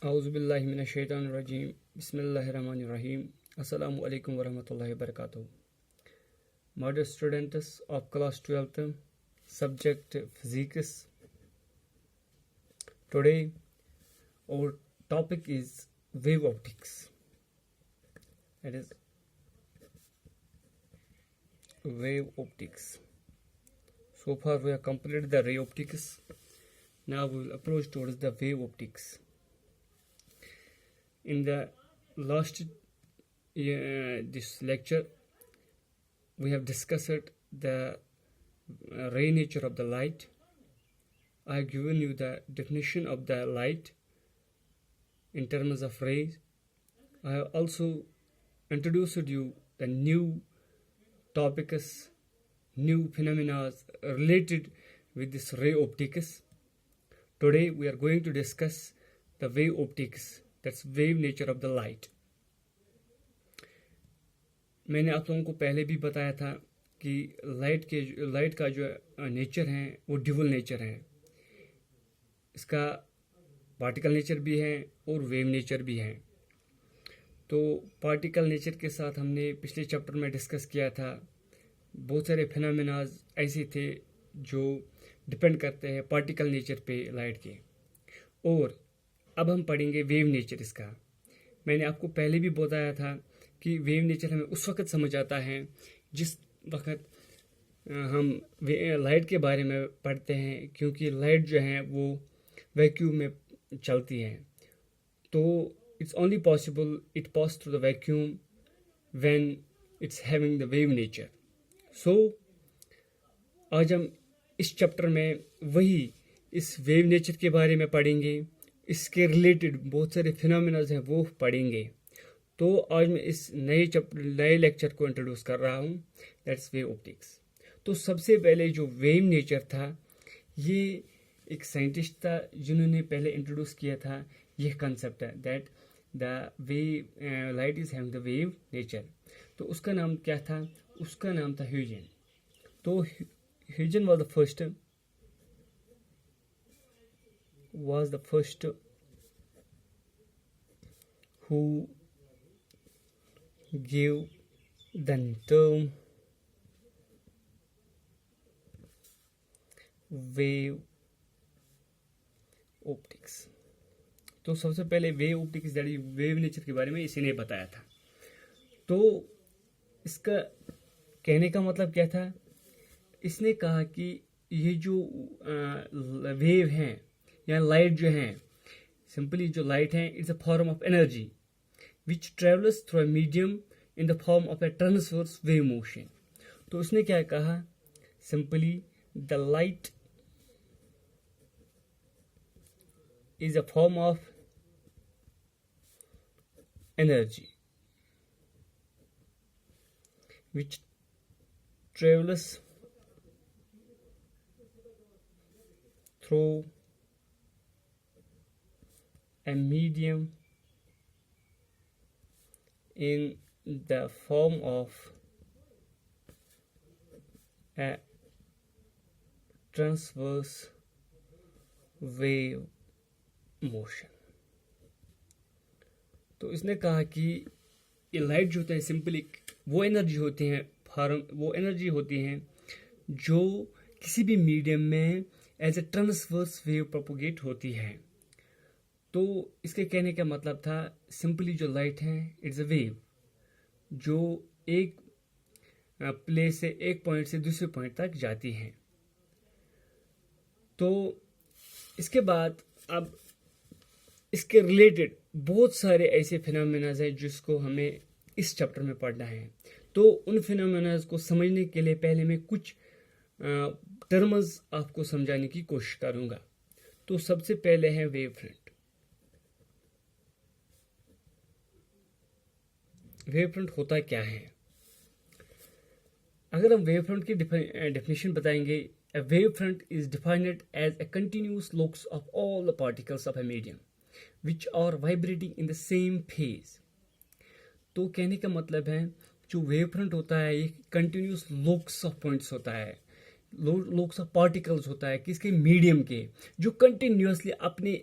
औज़ुबिल्लाहि मिनश्शैतानिर्रजीम बिस्मिल्लाहिर्रहमानिर्रहीम अस्सलामु अलैकुम वरहमतुल्लाहि वबरकातुहू. Modern students of class 12th subject physics. Today our topic is wave optics. That is wave optics. So far we have completed the ray optics. Now we will approach towards the wave optics. In the last this lecture we have discussed the ray nature of the light. I have given you the definition of the light in terms of rays. I have also introduced you the new topics, new phenomena related with this ray optics. Today we are going to discuss the wave optics, that's wave nature of the light. मैंने आप लोगों को पहले भी बताया था कि light का जो नेचर है वो ड्यूअल नेचर है. इसका पार्टिकल नेचर भी है और वेव नेचर भी है. तो पार्टिकल नेचर के साथ हमने पिछले चैप्टर में डिस्कस किया था. बहुत सारे फिनोमेनाज ऐसे थे जो डिपेंड करते हैं पार्टिकल नेचर पे लाइट के. और अब हम पढ़ेंगे वेव नेचर इसका. मैंने आपको पहले भी बताया था कि वेव नेचर हमें उस वक्त समझ आता है जिस वक्त हम लाइट के बारे में पढ़ते हैं, क्योंकि लाइट जो है वो वैक्यूम में चलती है. तो it's only possible it pass through the vacuum when it's having the wave nature. So आज हम इस चैप्टर में वही इस वेव नेचर के बारे में पढ़ेंगे. इसके रिलेटेड बहुत सारे फिनोमेनाज हैं वो पढ़ेंगे. तो आज मैं इस नए लेक्चर को इंट्रोड्यूस कर रहा हूँ, दैट्स वेव ऑप्टिक्स. तो सबसे पहले जो वेव नेचर था ये एक साइंटिस्ट था जिन्होंने पहले इंट्रोड्यूस किया था. यह कंसेप्ट है that the wave light is having the wave nature. तो उसका नाम क्या था? उसका नाम था ह्यूजन. तो Huygens was the first who gave the term wave optics. तो सबसे पहले वेव ऑप्टिक्स वेव नेचर के बारे में इसी ने बताया था. तो इसका कहने का मतलब क्या था? इसने कहा कि ये जो वेव हैं या लाइट जो हैं, सिंपली जो लाइट है it's a form of energy which travels through a medium in the form of a transverse wave motion. तो उसने क्या कहा? Simply the light is a form of energy which travels through a medium in the form of a transverse wave motion. तो इसने कहा कि ये light जो होता है सिंपली वो एनर्जी होती है जो किसी भी मीडियम में as a transverse wave propagate होती है. तो इसके कहने का मतलब था सिंपली जो लाइट है इट्स अ वेव जो एक प्लेस से एक पॉइंट से दूसरे पॉइंट तक जाती है. तो इसके बाद अब इसके रिलेटेड बहुत सारे ऐसे फिनोमेनाज हैं जिसको हमें इस चैप्टर में पढ़ना है. तो उन फिनोमेनाज को समझने के लिए पहले मैं कुछ टर्म्स आपको समझाने की कोशिश करूंगा. तो सबसे पहले है वेव फ्रंट. वेव फ्रंट होता क्या है? अगर हम वेव फ्रंट की डेफिनेशन बताएंगे, a wave front is defined as a continuous looks of all the particles of a medium which are vibrating in the same phase. तो कहने का मतलब है जो वेव फ्रंट होता है ये कंटिन्यूस लुक्स ऑफ पॉइंट्स होता है लोग सा पार्टिकल्स होता है किसके, मीडियम के, जो कंटिन्यूअसली अपने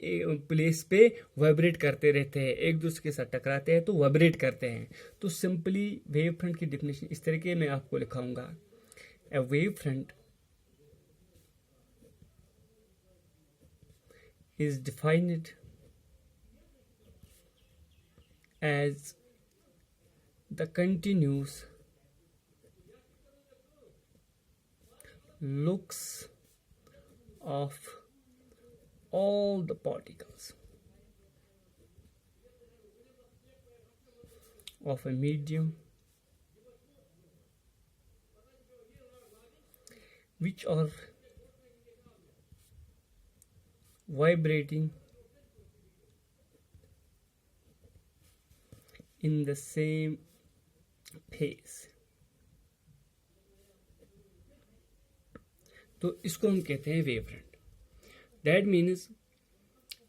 प्लेस पे वाइब्रेट करते रहते हैं, एक दूसरे के साथ टकराते हैं तो वाइब्रेट करते हैं। तो सिंपली वेव फ्रंट की डेफिनेशन इस तरीके मैं आपको लिखाऊंगा। A wave front is defined as the continuous looks of all the particles of a medium which are vibrating in the same phase। तो इसको हम कहते हैं wave front. That means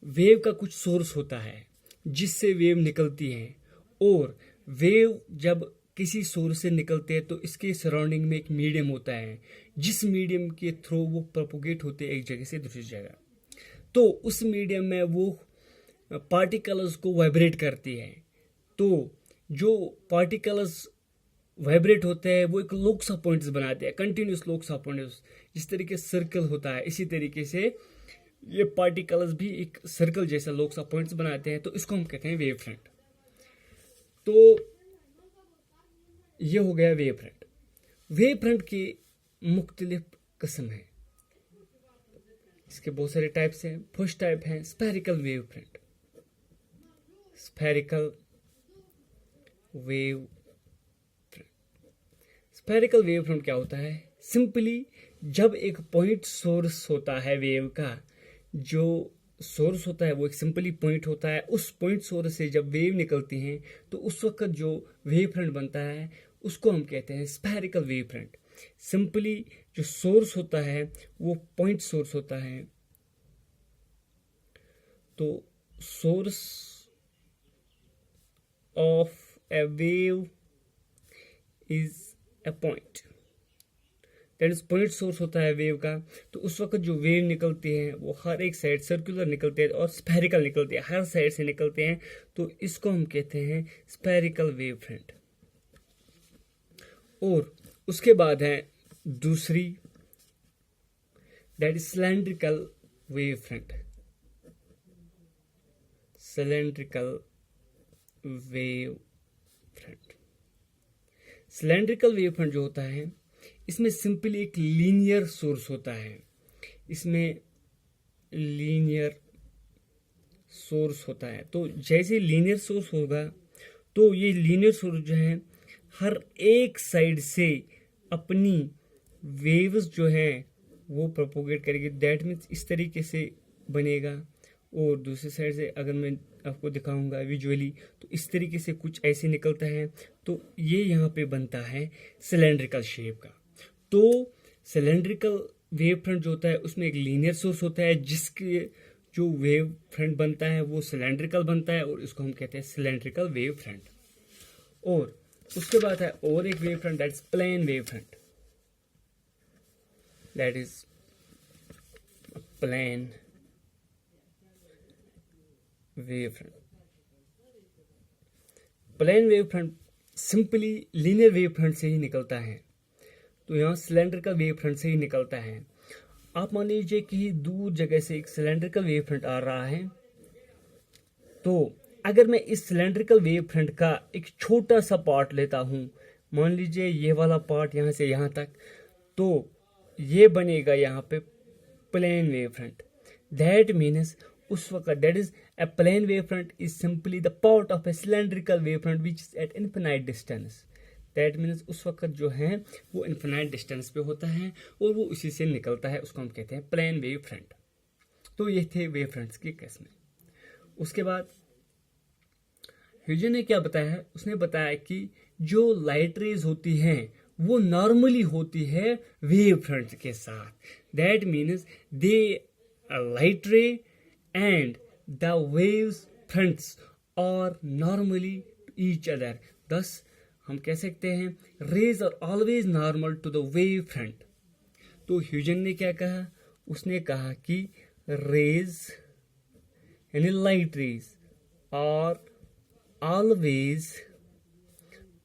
wave का कुछ सोर्स होता है जिससे वेव निकलती है, और वेव जब किसी सोर्स से निकलते हैं तो इसके सराउंडिंग में एक मीडियम होता है, जिस मीडियम के थ्रू वो प्रोपोगेट होते हैं एक जगह से दूसरी जगह। तो उस मीडियम में वो पार्टिकल्स को वाइब्रेट करती है। तो जो पार्टिकल्स वाइब्रेट होते हैं वो एक लोकसा पॉइंट्स बनाते हैं, कंटिन्यूस लोकसा पॉइंट्स। जिस तरीके सर्कल होता है इसी तरीके से ये पार्टिकल्स भी एक सर्कल जैसा लोकसा पॉइंट्स बनाते हैं। तो इसको हम कहते हैं वेव फ्रंट। तो ये हो गया वेव फ्रंट। वेव फ्रंट की मुख्तलिफ किस्म है, इसके बहुत सारे टाइप्स हैं। फर्स्ट टाइप है spherical wave front. Spherical wave front, spherical wave front क्या होता है? सिंपली जब एक पॉइंट सोर्स होता है वेव का, जो सोर्स होता है वो एक सिंपली पॉइंट होता है, उस पॉइंट सोर्स से जब वेव निकलती हैं तो उस वक्त जो वेव फ्रंट बनता है उसको हम कहते हैं स्फेरिकल वेव फ्रंट। सिंपली जो सोर्स होता है वो पॉइंट सोर्स होता है, तो source of A wave is a point, that is point source होता है वेव का। तो उस वक्त जो वेव निकलती है वो हर एक साइड सर्कुलर निकलते हैं और स्फेरिकल निकलते हैं, हर साइड से निकलते हैं। तो इसको हम कहते हैं स्फेरिकल वेव फ्रंट। और उसके बाद है दूसरी, that is cylindrical wave front. Cylindrical wave front, cylindrical wave front जो होता है इसमें सिंपली एक लीनियर सोर्स होता है। इसमें लीनियर सोर्स होता है। तो जैसे लीनियर सोर्स होगा तो ये लीनियर सोर्स जो है हर एक साइड से अपनी वेव्स जो है वो प्रोपोगेट करेगी। दैट मीन्स इस तरीके से बनेगा। और दूसरी साइड से अगर मैं आपको दिखाऊंगा विजुअली तो इस तरीके से कुछ ऐसे निकलता है। तो ये यहाँ पे बनता है सिलेंड्रिकल शेप का। तो सिलेंड्रिकल वेव फ्रंट जो होता है उसमें एक लीनियर सोर्स होता है जिसके जो वेव फ्रंट बनता है वो सिलेंड्रिकल बनता है, और इसको हम कहते हैं सिलेंड्रिकल वेव फ्रंट। और उसके बाद है और एक wave front, that is plane wave front. That is plane wave front. Plane wave front simply linear wave front से ही निकलता है। तो यहाँ सिलेंड्रिकल वेव फ्रंट से ही निकलता है। आप मान लीजिए कि दूर जगह से एक सिलेंड्रिकल वेव फ्रंट आ रहा है, तो अगर मैं इस सिलेंड्रिकल वेव फ्रंट का एक छोटा सा पार्ट लेता हूं, मान लीजिए ये वाला पार्ट यहाँ से यहाँ तक, तो ये बनेगा यहाँ पे plane wave front. That means उस वक्त that is a plane wave front is simply the part of a cylindrical wave front which is at infinite distance. That means उस वक्त जो है वो इन्फिनाइट डिस्टेंस पे होता है और वो उसी से निकलता है, उसको हम कहते हैं प्लेन वेव फ्रंट। तो ये थे वेव फ्रंट्स की किस्में। उसके बाद ह्यूजन ने क्या बताया? उसने बताया कि जो लाइट रेज होती हैं वो नॉर्मली होती है वेव फ्रंट के साथ। That means the light ray and the waves fronts are normally to each other. Thus हम कह सकते हैं rays are always normal to the wave front. तो तो ह्यूजन ने क्या कहा, उसने कहा कि रेज यानी light rays are always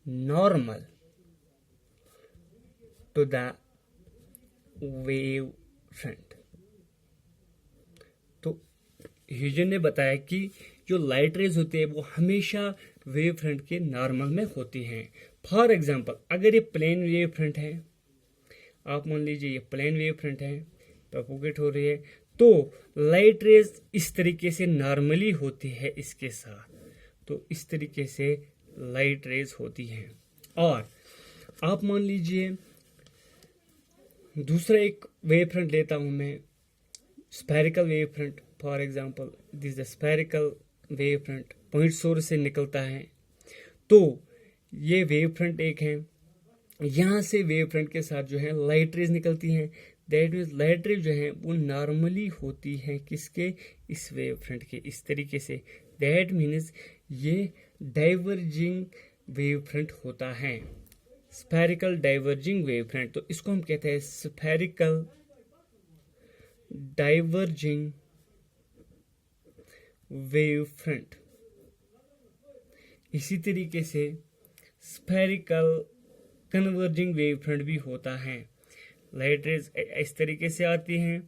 normal to the wave front. तो ह्यूजन ने बताया कि जो लाइट रेज होती है वो हमेशा वेव फ्रंट के नॉर्मल में होती हैं। फॉर एग्जांपल, अगर ये प्लेन वेव फ्रंट है, आप मान लीजिए ये प्लेन वेव फ्रंट है, प्रोपोगेट हो रही है, तो लाइट रेज इस तरीके से नॉर्मली होती है इसके साथ, तो इस तरीके से लाइट रेज होती हैं। और आप मान लीजिए दूसरा एक वेव फ्रंट लेता हूं मैं, spherical wave front. For example, this the spherical wave front point source से निकलता है, तो ये वेव फ्रंट एक है, यहाँ से वेव फ्रंट के साथ जो है लाइट रेज निकलती हैं। दैट मीन्स लाइट रेज जो है वो नॉर्मली होती है किसके, इस वेव फ्रंट के, इस तरीके से। दैट मीन्स ये डाइवर्जिंग वेव फ्रंट होता है, स्फेरिकल डाइवर्जिंग वेव फ्रंट। तो इसको हम कहते हैं स्फेरिकल डाइवर्जिंग वेव फ्रंट। इसी तरीके से स्फेरिकल कन्वर्जिंग वेव फ्रंट भी होता है। लाइट रेज इस तरीके से आती हैं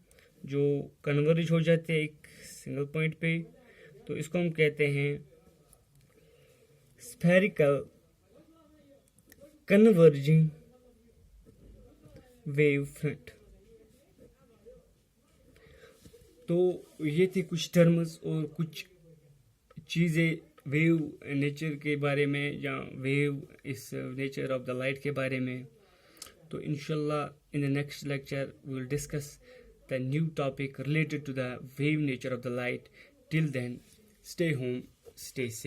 जो कन्वर्ज हो जाते हैं एक सिंगल पॉइंट पे, तो इसको हम कहते हैं स्फेरिकल कन्वर्जिंग वेव फ्रंट। तो ये थे कुछ टर्म्स और कुछ चीज़ें वेव नेचर के बारे में या वेव इस नेचर ऑफ द लाइट के बारे में। तो इंशाल्लाह in the next lecture we will discuss the new topic related to the wave nature of the light. Till then, stay home, stay safe.